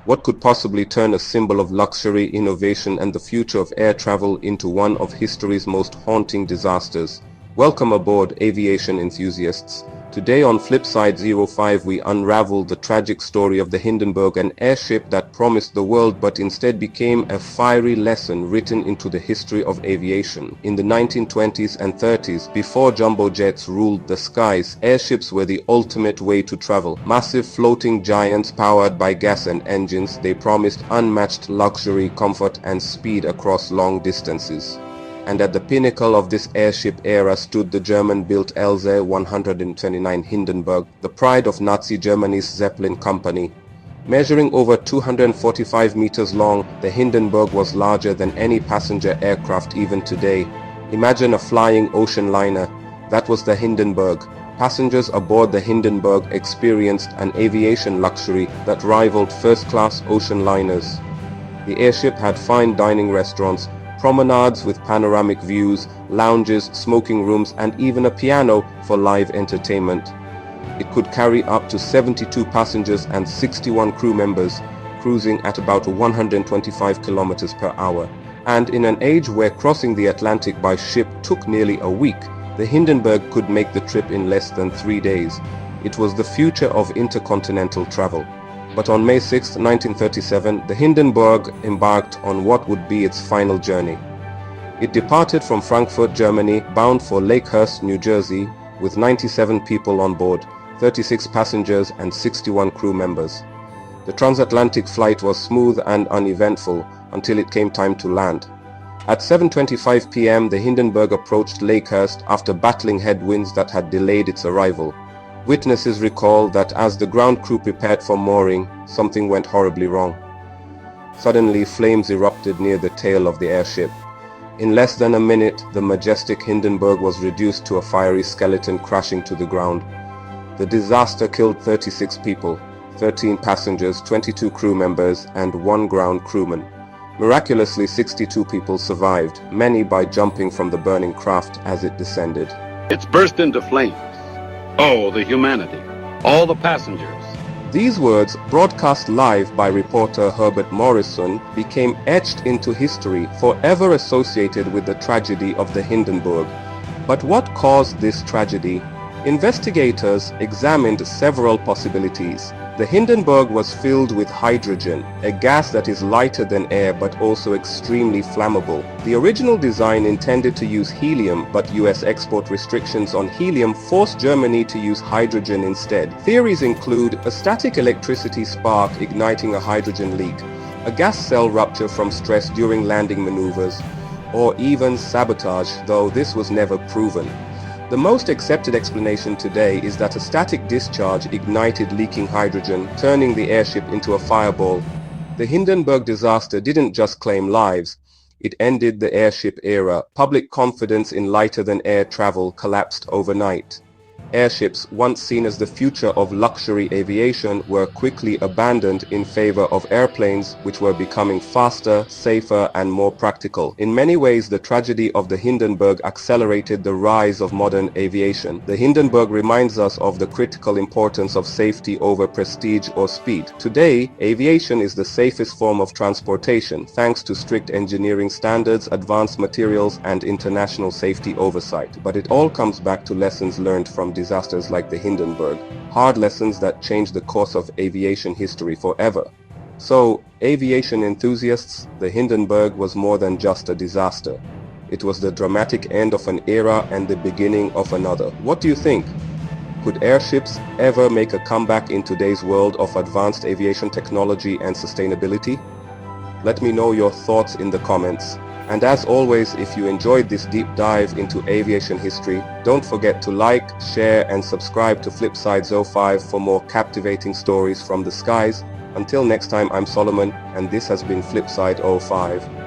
What could possibly turn a symbol of luxury, innovation, and the future of air travel into one of history's most haunting disasters? Welcome aboard, aviation enthusiasts. Today on Flipside 05 we unravel the tragic story of the Hindenburg, an airship that promised the world but instead became a fiery lesson written into the history of aviation. In the 1920s and 30s, before jumbo jets ruled the skies, airships were the ultimate way to travel. Massive floating giants powered by gas and engines, they promised unmatched luxury, comfort, and speed across long distances. And at the pinnacle of this airship era stood the German-built LZ-129 Hindenburg, the pride of Nazi Germany's Zeppelin company. Measuring over 245 meters long, the Hindenburg was larger than any passenger aircraft even today. Imagine a flying ocean liner. That was the Hindenburg. Passengers aboard the Hindenburg experienced an aviation luxury that rivaled first-class ocean liners. The airship had fine dining restaurants, promenades with panoramic views, lounges, smoking rooms, and even a piano for live entertainment. It could carry up to 72 passengers and 61 crew members, cruising at about 125 kilometers per hour. And in an age where crossing the Atlantic by ship took nearly a week, the Hindenburg could make the trip in less than 3 days. It was the future of intercontinental travel. But on May 6, 1937, the Hindenburg embarked on what would be its final journey. It departed from Frankfurt, Germany, bound for Lakehurst, New Jersey, with 97 people on board, 36 passengers and 61 crew members. The transatlantic flight was smooth and uneventful until it came time to land. At 7:25 p.m., the Hindenburg approached Lakehurst after battling headwinds that had delayed its arrival. Witnesses recall that as the ground crew prepared for mooring, something went horribly wrong. Suddenly, flames erupted near the tail of the airship. In less than a minute, the majestic Hindenburg was reduced to a fiery skeleton crashing to the ground. The disaster killed 36 people, 13 passengers, 22 crew members, and 1 ground crewman. Miraculously, 62 people survived, many by jumping from the burning craft as it descended. It's burst into flames. Oh, the humanity. All the passengers. These words, broadcast live by reporter Herbert Morrison, became etched into history, forever associated with the tragedy of the Hindenburg. But what caused this tragedy? Investigators examined several possibilities. The Hindenburg was filled with hydrogen, a gas that is lighter than air but also extremely flammable. The original design intended to use helium, but US export restrictions on helium forced Germany to use hydrogen instead. Theories include a static electricity spark igniting a hydrogen leak, a gas cell rupture from stress during landing maneuvers, or even sabotage, though this was never proven. The most accepted explanation today is that a static discharge ignited leaking hydrogen, turning the airship into a fireball. The Hindenburg disaster didn't just claim lives, it ended the airship era. Public confidence in lighter-than-air travel collapsed overnight. Airships, once seen as the future of luxury aviation, were quickly abandoned in favor of airplanes, which were becoming faster, safer, and more practical. In many ways, the tragedy of the Hindenburg accelerated the rise of modern aviation. The Hindenburg reminds us of the critical importance of safety over prestige or speed. Today, aviation is the safest form of transportation, thanks to strict engineering standards, advanced materials, and international safety oversight. But it all comes back to lessons learned from disasters like the Hindenburg, hard lessons that changed the course of aviation history forever. So, aviation enthusiasts, the Hindenburg was more than just a disaster. It was the dramatic end of an era and the beginning of another. What do you think? Could airships ever make a comeback in today's world of advanced aviation technology and sustainability? Let me know your thoughts in the comments. And as always, if you enjoyed this deep dive into aviation history, don't forget to like, share, and subscribe to Flipside 05 for more captivating stories from the skies. Until next time, I'm Solomon, and this has been Flipside 05.